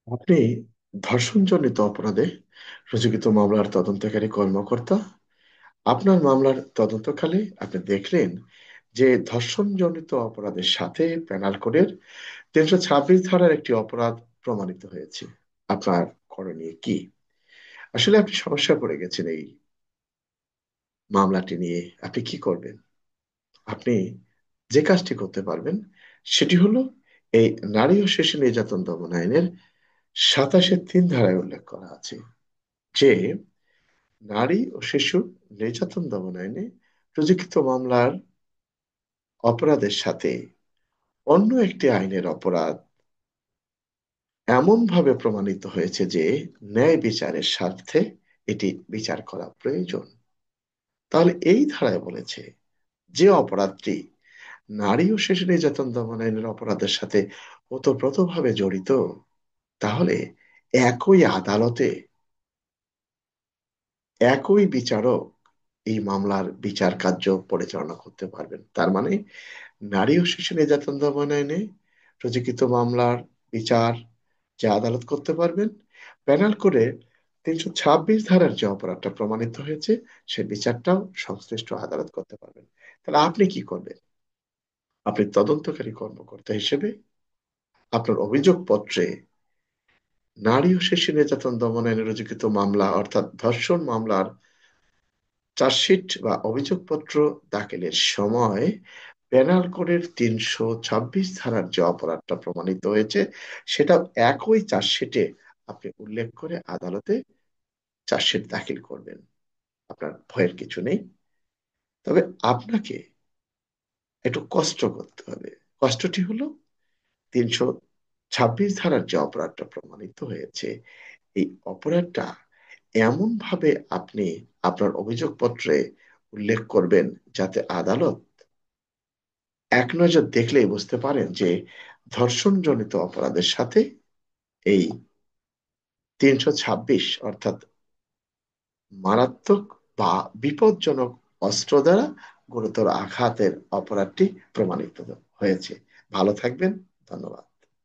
আপনি ধর্ষণজনিত অপরাধে রুজুকৃত মামলার তদন্তকারী কর্মকর্তা। আপনার মামলার তদন্তকালে আপনি দেখলেন যে ধর্ষণজনিত অপরাধের সাথে পেনাল কোডের 326 ধারার একটি অপরাধ প্রমাণিত হয়েছে। আপনার করণীয় কি? আসলে আপনি সমস্যায় পড়ে গেছেন এই মামলাটি নিয়ে। আপনি কি করবেন? আপনি যে কাজটি করতে পারবেন সেটি হলো এই নারী ও শিশু নির্যাতন দমন আইনের 27-3 ধারায় উল্লেখ করা আছে যে নারী ও শিশু নির্যাতন দমন আইনে রুজুকৃত মামলার অপরাধের সাথে অন্য একটি আইনের অপরাধ এমন ভাবে প্রমাণিত হয়েছে যে ন্যায় বিচারের স্বার্থে এটি বিচার করা প্রয়োজন। তাহলে এই ধারায় বলেছে যে অপরাধটি নারী ও শিশু নির্যাতন দমন আইনের অপরাধের সাথে ওতপ্রোতভাবে জড়িত, তাহলে একই আদালতে একই বিচারক এই মামলার বিচার কার্য পরিচালনা করতে পারবেন। তার মানে নারী ও শিশু নির্যাতন দমন আইনে রুজুকৃত মামলার বিচার যে আদালত করতে পারবেন, প্যানেল করে 326 ধারার যে অপরাধটা প্রমাণিত হয়েছে সে বিচারটাও সংশ্লিষ্ট আদালত করতে পারবেন। তাহলে আপনি কি করবেন? আপনি তদন্তকারী কর্মকর্তা হিসেবে আপনার অভিযোগ পত্রে নারী ও শিশু নির্যাতন দমন আইনে রুজুকৃত মামলা অর্থাৎ ধর্ষণ মামলার চার্জশিট বা অভিযোগপত্র দাখিলের সময় পেনাল কোডের 326 ধারার যে অপরাধটা প্রমাণিত হয়েছে সেটা একই চার্জশিটে আপনি উল্লেখ করে আদালতে চার্জশিট দাখিল করবেন। আপনার ভয়ের কিছু নেই। তবে আপনাকে একটু কষ্ট করতে হবে। কষ্টটি হলো 326 ধারার যে অপরাধটা প্রমাণিত হয়েছে এই অপরাধটা এমন ভাবে আপনি আপনার অভিযোগপত্রে উল্লেখ করবেন যাতে আদালত এক নজর দেখলেই বুঝতে পারেন যে ধর্ষণজনিত অপরাধের সাথে এই 326 অর্থাৎ মারাত্মক বা বিপজ্জনক অস্ত্র দ্বারা গুরুতর আঘাতের অপরাধটি প্রমাণিত হয়েছে। ভালো থাকবেন। ধন্যবাদ।